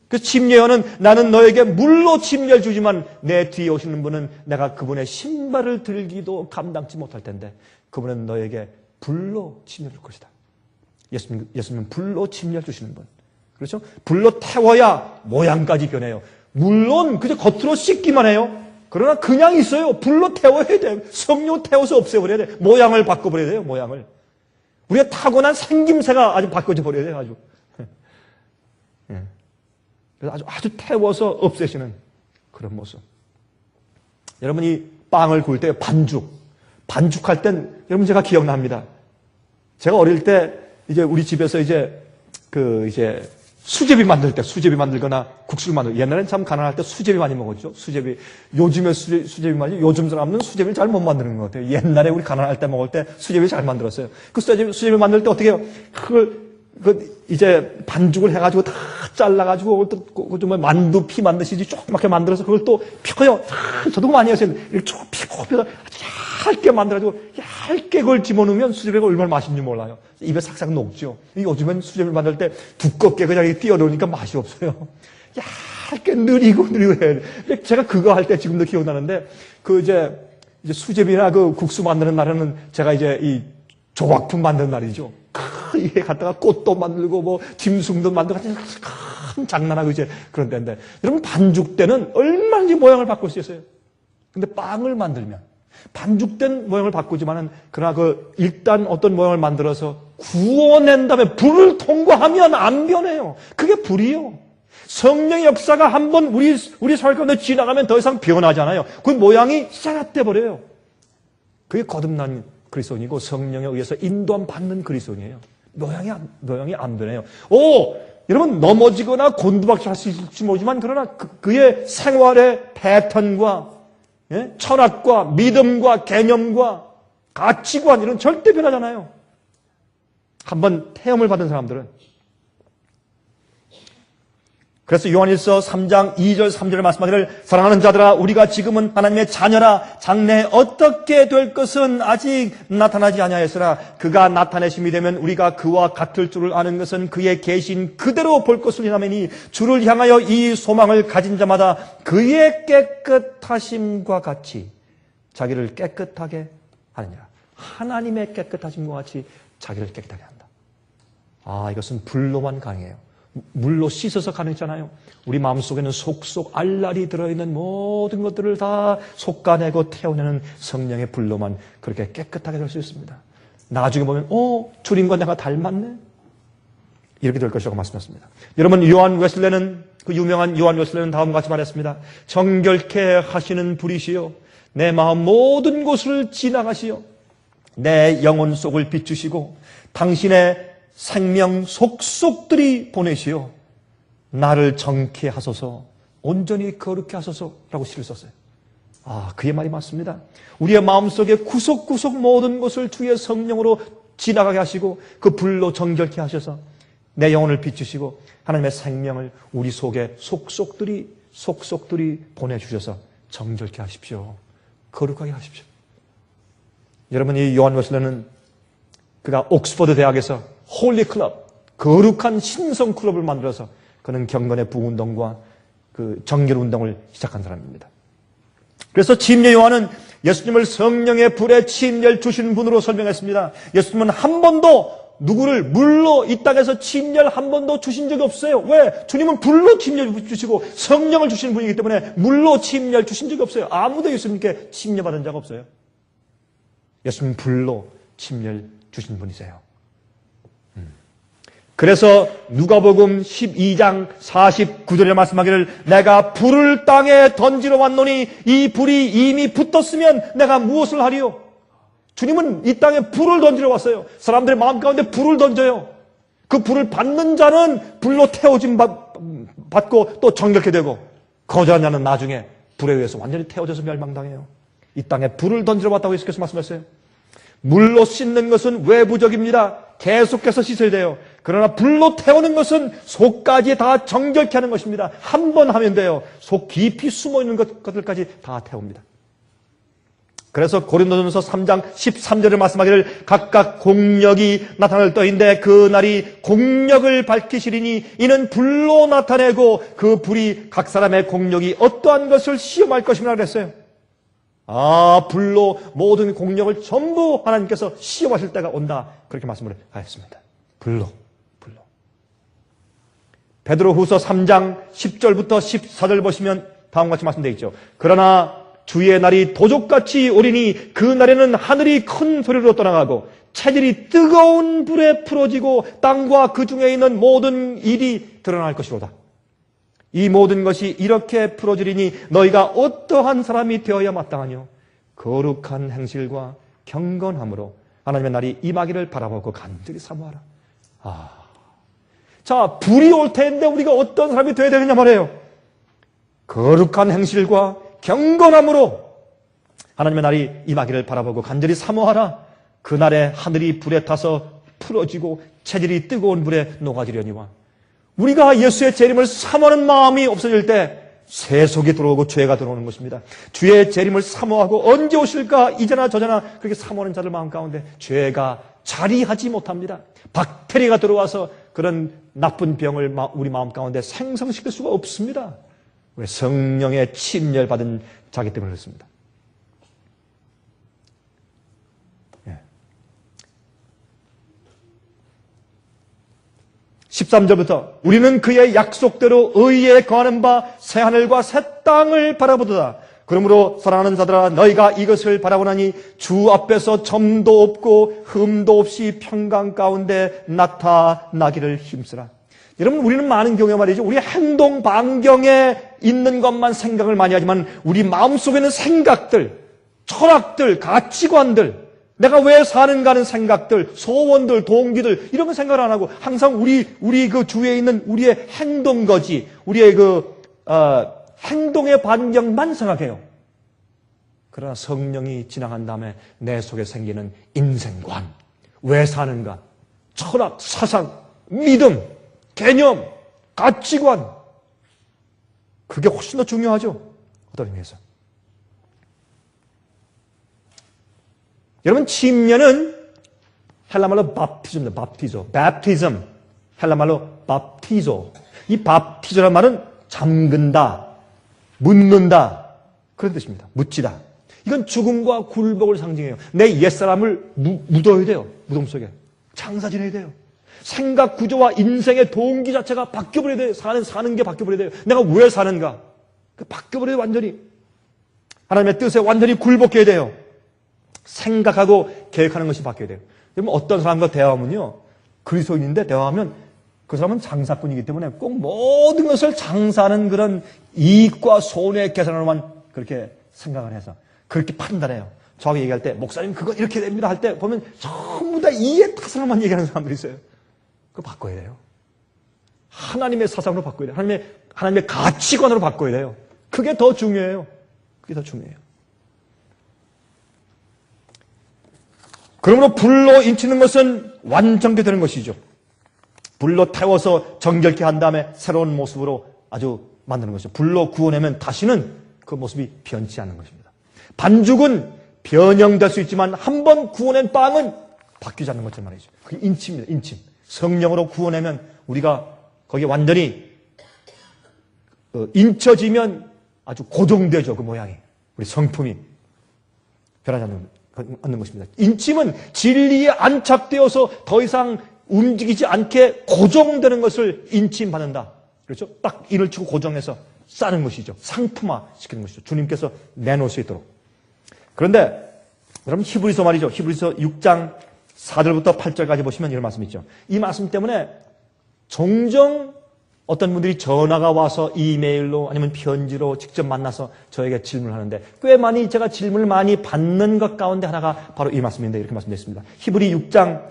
그래서 침례요한은 나는 너에게 물로 침례를 주지만 내 뒤에 오시는 분은 내가 그분의 신발을 들기도 감당치 못할 텐데 그분은 너에게 불로 침례를 줄 것이다. 예수님은 불로 침례를 주시는 분. 그렇죠? 불로 태워야 모양까지 변해요. 물론 그저 겉으로 씻기만 해요. 그러나 그냥 있어요. 불로 태워야 돼요. 성령 태워서 없애버려야 돼요. 모양을 바꿔버려야 돼요. 모양을. 우리가 타고난 생김새가 아주 바꿔져 버려야 돼요. 아주. 그래서 아주 태워서 없애시는 그런 모습. 여러분이 빵을 구울 때 반죽할 땐 여러분 제가 기억납니다. 제가 어릴 때 이제 우리 집에서 이제 수제비 만들거나 국수를 만들고 옛날엔 참 가난할 때 수제비 많이 먹었죠. 수제비. 요즘에 수제비 말이죠. 요즘 사람은 수제비를 잘 못 만드는 것 같아요. 옛날에 우리 가난할 때 먹을 때 수제비 잘 만들었어요. 그 수제비 만들 때 어떻게 해요? 이제 반죽을 해가지고 다 잘라가지고 또 좀 만두 피 만드시지 조그맣게 만들어서 그걸 또 펴요. 저도 많이 했어요. 이렇게 쭉 펴서 얇게 만들어가지고 얇게 그걸 집어넣으면 수제비가 얼마나 맛있는지 몰라요. 입에 삭삭 녹죠. 요즘엔 수제비를 만들 때 두껍게 그냥 띄워놓으니까 맛이 없어요. 얇게 느리고 해야 돼. 제가 그거 할 때 지금도 기억나는데 이제 수제비나 그 국수 만드는 날에는 제가 이제 이 조각품 만드는 날이죠. 이게 갖다가 꽃도 만들고 뭐 짐승도 만들고 큰 장난하고 이제 그런 때인데 여러분 반죽 때는 얼마든지 모양을 바꿀 수 있어요. 근데 빵을 만들면 반죽된 모양을 바꾸지만은 그러나 일단 어떤 모양을 만들어서 구워낸 다음에 불을 통과하면 안 변해요. 그게 불이요. 성령의 역사가 한번 우리 삶 가운데 지나가면 더 이상 변하잖아요. 그 모양이 싹 돼버려요. 그게 거듭난 그리스도인이고 성령에 의해서 인도함 받는 그리스도인이에요. 노양이 안 되네요. 여러분 넘어지거나 곤두박질 할 수 있을지 모르지만 그러나 그의 생활의 패턴과 철학과 믿음과 개념과 가치관 이런 절대 변하잖아요. 한번 태움을 받은 사람들은. 그래서 요한일서 3장 2절 3절의 말씀하기를 사랑하는 자들아 우리가 지금은 하나님의 자녀라 장래에 어떻게 될 것은 아직 나타나지 아니하였으나 그가 나타내심이 되면 우리가 그와 같을 줄을 아는 것은 그의 계신 그대로 볼 것을 인하매니 주를 향하여 이 소망을 가진 자마다 그의 깨끗하심과 같이 자기를 깨끗하게 하느니라. 하나님의 깨끗하심과 같이 자기를 깨끗하게 한다. 이것은 불로만 가능해요. 물로 씻어서 가능하잖아요. 우리 마음속에는 속속 알알이 들어있는 모든 것들을 다 솎아내고 태워내는 성령의 불로만 그렇게 깨끗하게 될 수 있습니다. 나중에 보면 주님과 내가 닮았네 이렇게 될 것이라고 말씀하셨습니다. 여러분 요한 웨슬레는 그 유명한 요한 웨슬레는 다음과 같이 말했습니다. 정결케 하시는 불이시여 내 마음 모든 곳을 지나가시어 내 영혼 속을 비추시고 당신의 생명 속속들이 보내시오 나를 정케 하소서 온전히 거룩케 하소서라고 시를 썼어요. 그의 말이 맞습니다. 우리의 마음속에 구석구석 모든 것을 주의 성령으로 지나가게 하시고 그 불로 정결케 하셔서 내 영혼을 비추시고 하나님의 생명을 우리 속에 속속들이 보내주셔서 정결케 하십시오. 거룩하게 하십시오. 여러분 이 요한 웨슬레는 그가 옥스퍼드 대학에서 홀리 클럽, 거룩한 신성 클럽을 만들어서 그는 경건의 부운동과 그 정결 운동을 시작한 사람입니다. 그래서 침례 요한은 예수님을 성령의 불에 침례를 주신 분으로 설명했습니다. 예수님은 한 번도 누구를 물로 이 땅에서 침례를 한 번도 주신 적이 없어요. 왜? 주님은 불로 침례를 주시고 성령을 주시는 분이기 때문에 물로 침례를 주신 적이 없어요. 아무도 예수님께 침례 받은 적 없어요. 예수님은 불로 침례를 주신 분이세요. 그래서 누가복음 12장 49절에 말씀하기를 내가 불을 땅에 던지러 왔노니 이 불이 이미 붙었으면 내가 무엇을 하리요? 주님은 이 땅에 불을 던지러 왔어요. 사람들의 마음 가운데 불을 던져요. 그 불을 받는 자는 불로 태워짐 받고 또 정결케 되고 거절한 자는 나중에 불에 의해서 완전히 태워져서 멸망당해요. 이 땅에 불을 던지러 왔다고 예수께서 말씀하셨어요. 물로 씻는 것은 외부적입니다. 계속해서 씻어야 돼요. 그러나 불로 태우는 것은 속까지 다 정결케 하는 것입니다. 한 번 하면 돼요. 속 깊이 숨어있는 것들까지 다 태웁니다. 그래서 고린도전서 3장 13절을 말씀하기를 각각 공력이 나타날 터인데 그 날이 공력을 밝히시리니 이는 불로 나타내고 그 불이 각 사람의 공력이 어떠한 것을 시험할 것이라 그랬어요. 불로 모든 공력을 전부 하나님께서 시험하실 때가 온다. 그렇게 말씀을 하였습니다. 불로. 베드로후서 3장 10절부터 14절 보시면 다음과 같이 말씀되어 있죠. 그러나 주의 날이 도적같이 오리니 그 날에는 하늘이 큰 소리로 떠나가고 체질이 뜨거운 불에 풀어지고 땅과 그 중에 있는 모든 일이 드러날 것이로다. 이 모든 것이 이렇게 풀어지리니 너희가 어떠한 사람이 되어야 마땅하뇨? 거룩한 행실과 경건함으로 하나님의 날이 임하기를 바라보고 간절히 사모하라. 자, 불이 올 텐데 우리가 어떤 사람이 되어야 되느냐 말이에요. 거룩한 행실과 경건함으로 하나님의 날이 임하기를 바라보고 간절히 사모하라. 그날에 하늘이 불에 타서 풀어지고 체질이 뜨거운 불에 녹아지려니와. 우리가 예수의 재림을 사모하는 마음이 없어질 때 세속이 들어오고 죄가 들어오는 것입니다. 주의 재림을 사모하고 언제 오실까 이제나 저제나 그렇게 사모하는 자들 마음 가운데 죄가 자리하지 못합니다. 박테리아가 들어와서 그런 나쁜 병을 우리 마음 가운데 생성시킬 수가 없습니다. 왜? 성령의 침례를 받은 자기 때문에 그렇습니다. 13절부터 우리는 그의 약속대로 의에 거하는 바 새하늘과 새 땅을 바라보도다. 그러므로 사랑하는 자들아 너희가 이것을 바라보나니 주 앞에서 점도 없고 흠도 없이 평강 가운데 나타나기를 힘쓰라. 여러분 우리는 많은 경우에 말이죠. 우리 행동 반경에 있는 것만 생각을 많이 하지만 우리 마음속에 있는 생각들 철학들, 가치관들, 내가 왜 사는가 하는 생각들, 소원들, 동기들, 이런 거 생각을 안 하고 항상 우리 그 주위에 있는 우리의 행동거지, 우리의 행동의 반경만 생각해요. 그러나 성령이 지나간 다음에 내 속에 생기는 인생관, 왜 사는가, 철학, 사상, 믿음, 개념, 가치관, 그게 훨씬 더 중요하죠. 어떤 의미에서. 여러분, 침례는 헬라말로 밥티즘입니다. 밥티즘. 헬라말로 밥티조. 이 밥티조라는 말은 잠근다, 묻는다, 그런 뜻입니다. 묻지다. 이건 죽음과 굴복을 상징해요. 내 옛사람을 묻어야 돼요. 무덤 속에. 장사 지내야 돼요. 생각 구조와 인생의 동기 자체가 바뀌어버려야 돼요. 사는 게 바뀌어버려야 돼요. 내가 왜 사는가? 바뀌어버려야 돼요, 완전히. 하나님의 뜻에 완전히 굴복해야 돼요. 생각하고 계획하는 것이 바뀌어야 돼요. 여러분, 어떤 사람과 대화하면요, 그리스도인인데 대화하면 그 사람은 장사꾼이기 때문에 꼭 모든 것을 장사하는 그런 이익과 손해 계산으로만 그렇게 생각을 해서 그렇게 판단해요. 저하고 얘기할 때 목사님 그거 이렇게 됩니다 할 때 보면 전부 다 이해 타산으로만 얘기하는 사람들이 있어요. 그거 바꿔야 돼요. 하나님의 사상으로 바꿔야 돼요. 하나님의 가치관으로 바꿔야 돼요. 그게 더 중요해요. 그게 더 중요해요. 그러므로 불로 인치는 것은 완전케 되는 것이죠. 불로 태워서 정결케 한 다음에 새로운 모습으로 아주 만드는 것이죠. 불로 구워내면 다시는 그 모습이 변치 않는 것입니다. 반죽은 변형될 수 있지만 한 번 구워낸 빵은 바뀌지 않는 것처럼 말이죠. 그게 인침입니다. 인침. 성령으로 구워내면 우리가 거기에 완전히 인쳐지면 아주 고정되죠. 그 모양이. 우리 성품이 변하지 않는 것입니다. 인침은 진리에 안착되어서 더 이상 움직이지 않게 고정되는 것을 인침받는다. 그렇죠? 딱 인을 치고 고정해서 싸는 것이죠. 상품화 시키는 것이죠. 주님께서 내놓을 수 있도록. 그런데 여러분, 히브리서 말이죠. 히브리서 6장 4절부터 8절까지 보시면 이런 말씀이 있죠. 이 말씀 때문에 종종 어떤 분들이 전화가 와서 이메일로 아니면 편지로 직접 만나서 저에게 질문을 하는데, 꽤 많이 제가 질문을 많이 받는 것 가운데 하나가 바로 이 말씀인데, 이렇게 말씀드렸습니다. 히브리 6장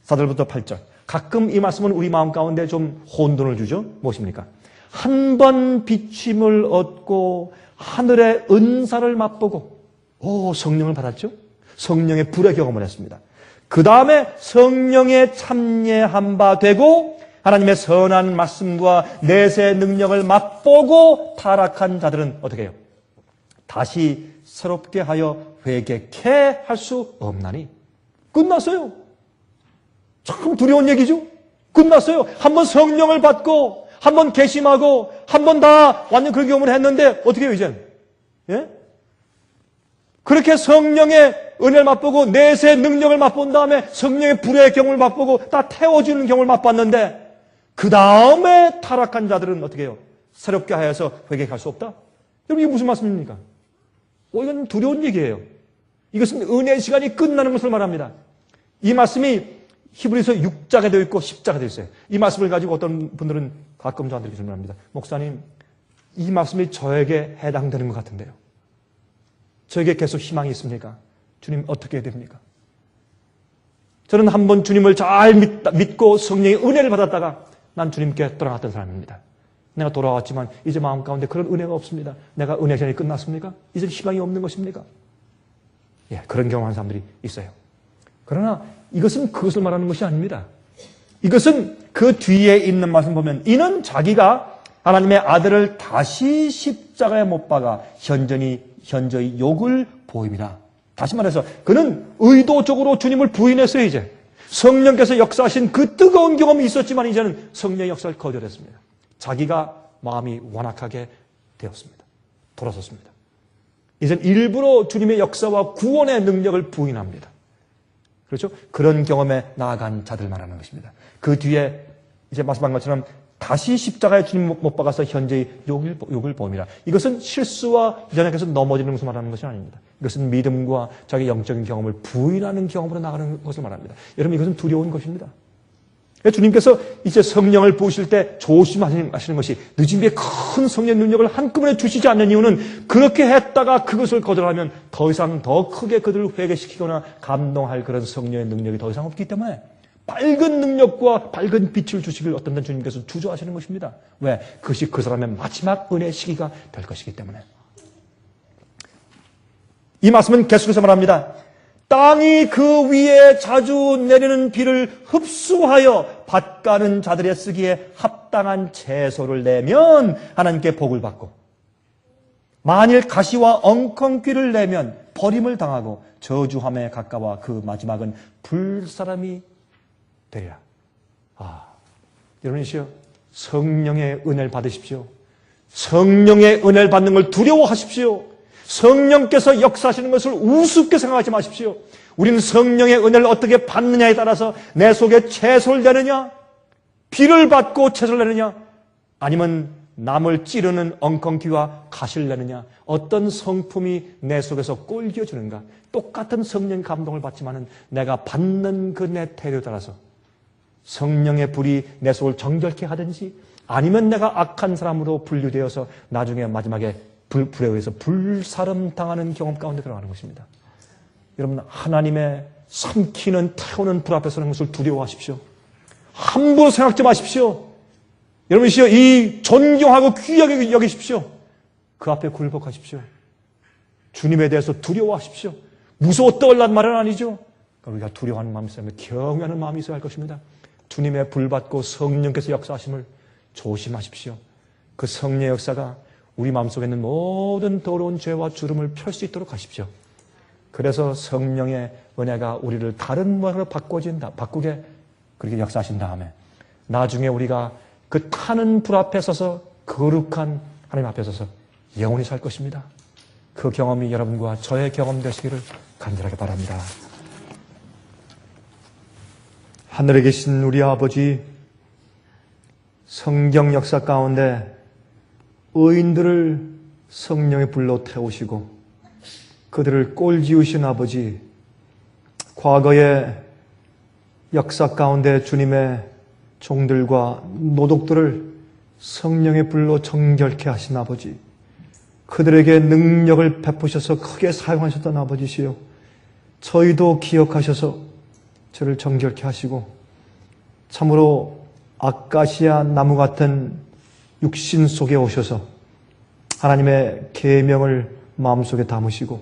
4절부터 8절. 가끔 이 말씀은 우리 마음 가운데 좀 혼돈을 주죠. 무엇입니까? 한 번 비침을 얻고 하늘의 은사를 맛보고 성령을 받았죠. 성령의 불의 경험을 했습니다. 그 다음에 성령에 참여한 바 되고 하나님의 선한 말씀과 내세 능력을 맛보고 타락한 자들은 어떻게 해요? 다시 새롭게 하여 회개케 할 수 없나니. 끝났어요. 참 두려운 얘기죠. 끝났어요. 한번 성령을 받고 한번 개심하고 한번 다 완전 그런 경험을 했는데 어떻게 해요 이젠? 예? 그렇게 성령의 은혜를 맛보고 내세 능력을 맛본 다음에 성령의 불의 경험을 맛보고 다 태워주는 경험을 맛봤는데 그 다음에 타락한 자들은 어떻게 해요? 새롭게 하여서 회개할 수 없다? 여러분, 이게 무슨 말씀입니까? 이건 두려운 얘기예요. 이것은 은혜의 시간이 끝나는 것을 말합니다. 이 말씀이 히브리서 6장에 되어 있고 10장에 되어 있어요. 이 말씀을 가지고 어떤 분들은 가끔 저한테 질문합니다. 목사님, 이 말씀이 저에게 해당되는 것 같은데요. 저에게 계속 희망이 있습니까? 주님, 어떻게 해야 됩니까? 저는 한번 주님을 잘 믿고 성령의 은혜를 받았다가 난 주님께 돌아갔던 사람입니다. 내가 돌아왔지만 이제 마음 가운데 그런 은혜가 없습니다. 내가 은혜 시간이 끝났습니까? 이제 희망이 없는 것입니까? 예, 그런 경험한 사람들이 있어요. 그러나 이것은 그것을 말하는 것이 아닙니다. 이것은 그 뒤에 있는 말씀 보면 이는 자기가 하나님의 아들을 다시 십자가에 못 박아 현저히 욕을 보임이라. 다시 말해서 그는 의도적으로 주님을 부인했어요. 이제 성령께서 역사하신 그 뜨거운 경험이 있었지만 이제는 성령의 역사를 거절했습니다. 자기가 마음이 완악하게 되었습니다. 돌아섰습니다. 이제는 일부러 주님의 역사와 구원의 능력을 부인합니다. 그렇죠? 그런 경험에 나아간 자들 말하는 것입니다. 그 뒤에 이제 말씀한 것처럼 다시 십자가에 주님 못 박아서 현재의 욕을 보임이라. 이것은 실수와 연약해서 넘어지는 것을 말하는 것이 아닙니다. 이것은 믿음과 자기 영적인 경험을 부인하는 경험으로 나가는 것을 말합니다. 여러분, 이것은 두려운 것입니다. 주님께서 이제 성령을 부으실 때 조심하시는 것이 늦은 비에 큰 성령 능력을 한꺼번에 주시지 않는 이유는 그렇게 했다가 그것을 거절하면 더 이상 더 크게 그들을 회개시키거나 감동할 그런 성령의 능력이 더 이상 없기 때문에 밝은 능력과 밝은 빛을 주시길 어떤 날 주님께서 주저하시는 것입니다. 왜? 그것이 그 사람의 마지막 은혜의 시기가 될 것이기 때문에. 이 말씀은 계속해서 말합니다. 땅이 그 위에 자주 내리는 비를 흡수하여 밭가는 자들의 쓰기에 합당한 채소를 내면 하나님께 복을 받고, 만일 가시와 엉겅퀴를 내면 버림을 당하고 저주함에 가까워 그 마지막은 불사람이 되리라. 여러분이시여, 성령의 은혜를 받으십시오. 성령의 은혜를 받는 걸 두려워하십시오. 성령께서 역사하시는 것을 우습게 생각하지 마십시오. 우리는 성령의 은혜를 어떻게 받느냐에 따라서 내 속에 채소를 내느냐, 비를 받고 채소를 내느냐, 아니면 남을 찌르는 엉겅퀴와 가시를 내느냐, 어떤 성품이 내 속에서 꼴겨주는가. 똑같은 성령 감동을 받지만은 내가 받는 그 내 태도에 따라서 성령의 불이 내 속을 정결케 하든지, 아니면 내가 악한 사람으로 분류되어서 나중에 마지막에 불에 의해서 불사름 당하는 경험 가운데 들어가는 것입니다. 여러분, 하나님의 삼키는 태우는 불 앞에 서는 것을 두려워하십시오. 함부로 생각지 마십시오. 여러분이시여, 이 존경하고 귀하게 여기십시오. 그 앞에 굴복하십시오. 주님에 대해서 두려워하십시오. 무서워 떨란 말은 아니죠. 우리가 두려워하는 마음이 있어야 하면 경외하는 마음이 있어야 할 것입니다. 주님의 불 받고 성령께서 역사하심을 조심하십시오. 그 성령의 역사가 우리 마음속에 있는 모든 더러운 죄와 주름을 펼 수 있도록 하십시오. 그래서 성령의 은혜가 우리를 다른 모양으로 바꾸게 그렇게 역사하신 다음에 나중에 우리가 그 타는 불 앞에 서서 거룩한 하나님 앞에 서서 영원히 살 것입니다. 그 경험이 여러분과 저의 경험 되시기를 간절하게 바랍니다. 하늘에 계신 우리 아버지, 성경 역사 가운데 의인들을 성령의 불로 태우시고 그들을 꼴지으신 아버지, 과거의 역사 가운데 주님의 종들과 노독들을 성령의 불로 정결케 하신 아버지, 그들에게 능력을 베푸셔서 크게 사용하셨던 아버지시요, 저희도 기억하셔서 저를 정결케 하시고 참으로 아카시아 나무 같은 육신 속에 오셔서 하나님의 계명을 마음속에 담으시고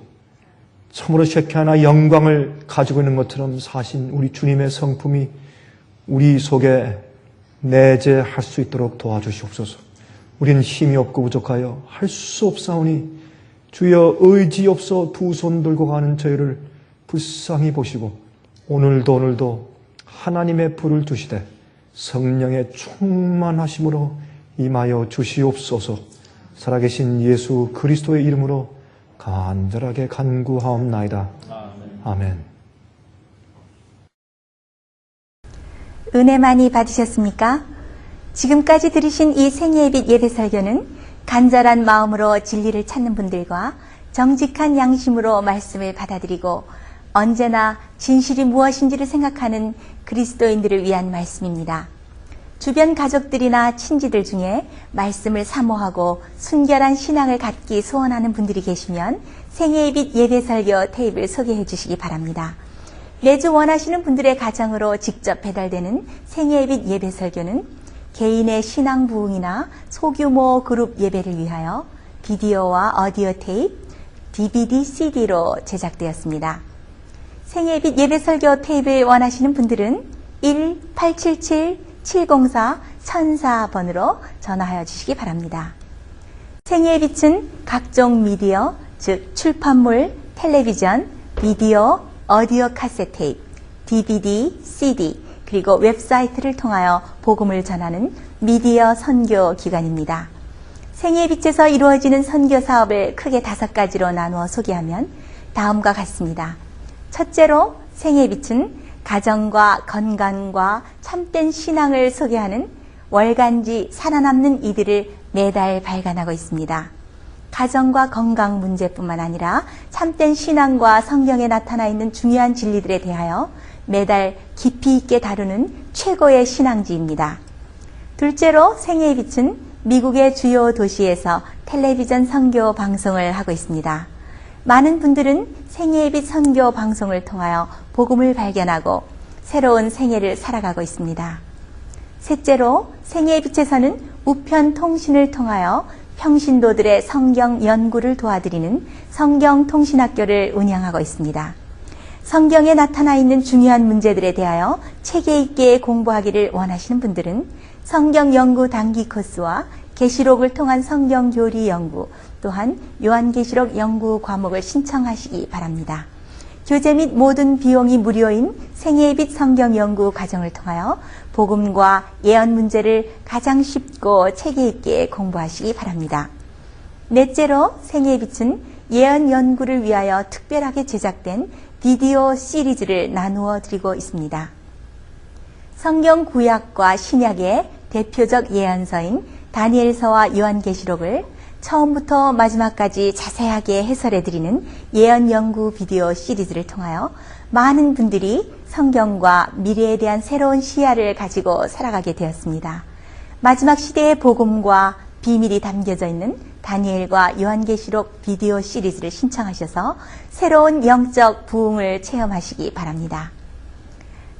참으로 셰케나 영광을 가지고 있는 것처럼 사신 우리 주님의 성품이 우리 속에 내재할 수 있도록 도와주시옵소서. 우리는 힘이 없고 부족하여 할 수 없사오니 주여 의지 없어 두 손 들고 가는 저희를 불쌍히 보시고 오늘도 하나님의 불을 주시되 성령의 충만하심으로 임하여 주시옵소서. 살아계신 예수 그리스도의 이름으로 간절하게 간구하옵나이다. 아멘. 은혜 많이 받으셨습니까? 지금까지 들으신 이 생애의 예배 설교는 간절한 마음으로 진리를 찾는 분들과 정직한 양심으로 말씀을 받아들이고 언제나 진실이 무엇인지를 생각하는 그리스도인들을 위한 말씀입니다. 주변 가족들이나 친지들 중에 말씀을 사모하고 순결한 신앙을 갖기 소원하는 분들이 계시면 생애의 빛 예배 설교 테이프를 소개해 주시기 바랍니다. 매주 원하시는 분들의 가정으로 직접 배달되는 생애의 빛 예배 설교는 개인의 신앙 부흥이나 소규모 그룹 예배를 위하여 비디오와 오디오 테이프, DVD, CD로 제작되었습니다. 생애의 빛 예배 설교 테이프를 원하시는 분들은 1-877-704-1004번으로 전화하여 주시기 바랍니다. 생애의 빛은 각종 미디어, 즉 출판물, 텔레비전, 비디오, 오디오 카세트 테이프, DVD, CD, 그리고 웹사이트를 통하여 복음을 전하는 미디어 선교 기관입니다. 생애의 빛에서 이루어지는 선교 사업을 크게 5가지로 나누어 소개하면 다음과 같습니다. 첫째로 생애의 빛은 가정과 건강과 참된 신앙을 소개하는 월간지 살아남는 이들을 매달 발간하고 있습니다. 가정과 건강 문제뿐만 아니라 참된 신앙과 성경에 나타나 있는 중요한 진리들에 대하여 매달 깊이 있게 다루는 최고의 신앙지입니다. 둘째로 생애의 빛은 미국의 주요 도시에서 텔레비전 선교 방송을 하고 있습니다. 많은 분들은 생애의 빛 선교 방송을 통하여 복음을 발견하고 새로운 생애를 살아가고 있습니다. 셋째로 생애의 빛에서는 우편 통신을 통하여 평신도들의 성경 연구를 도와드리는 성경통신학교를 운영하고 있습니다. 성경에 나타나 있는 중요한 문제들에 대하여 체계 있게 공부하기를 원하시는 분들은 성경 연구 단기 코스와 계시록을 통한 성경 교리 연구, 또한 요한계시록 연구 과목을 신청하시기 바랍니다. 교재 및 모든 비용이 무료인 생애의 빛 성경 연구 과정을 통하여 복음과 예언 문제를 가장 쉽고 체계 있게 공부하시기 바랍니다. 넷째로 생애의 빛은 예언 연구를 위하여 특별하게 제작된 비디오 시리즈를 나누어 드리고 있습니다. 성경 구약과 신약의 대표적 예언서인 다니엘서와 요한계시록을 처음부터 마지막까지 자세하게 해설해 드리는 예언 연구 비디오 시리즈를 통하여 많은 분들이 성경과 미래에 대한 새로운 시야를 가지고 살아가게 되었습니다. 마지막 시대의 복음과 비밀이 담겨져 있는 다니엘과 요한계시록 비디오 시리즈를 신청하셔서 새로운 영적 부흥을 체험하시기 바랍니다.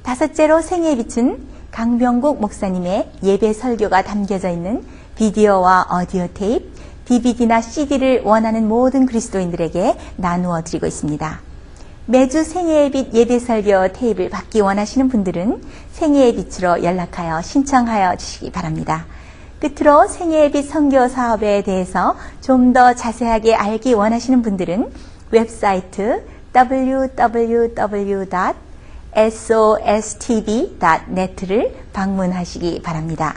다섯째로 생애의 빛은 강병국 목사님의 예배 설교가 담겨져 있는 비디오와 오디오 테이프, DVD나 CD를 원하는 모든 그리스도인들에게 나누어 드리고 있습니다. 매주 생애의 빛 예배 설교 테이프를 받기 원하시는 분들은 생애의 빛으로 연락하여 신청하여 주시기 바랍니다. 끝으로 생애의 빛 선교 사업에 대해서 좀 더 자세하게 알기 원하시는 분들은 웹사이트 www.sostv.net를 방문하시기 바랍니다.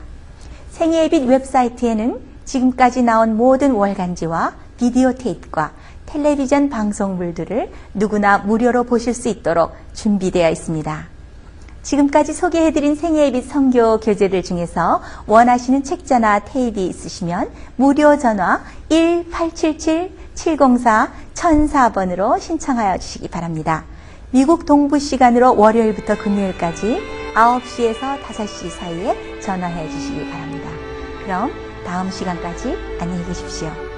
생애의 빛 웹사이트에는 지금까지 나온 모든 월간지와 비디오 테이프과 텔레비전 방송물들을 누구나 무료로 보실 수 있도록 준비되어 있습니다. 지금까지 소개해드린 생애의 빛 선교 교재들 중에서 원하시는 책자나 테이프 있으시면 무료 전화 1-877-704-1004번으로 신청하여 주시기 바랍니다. 미국 동부 시간으로 월요일부터 금요일까지 9시에서 5시 사이에 전화해 주시기 바랍니다. 그럼 다음 시간까지 안녕히 계십시오.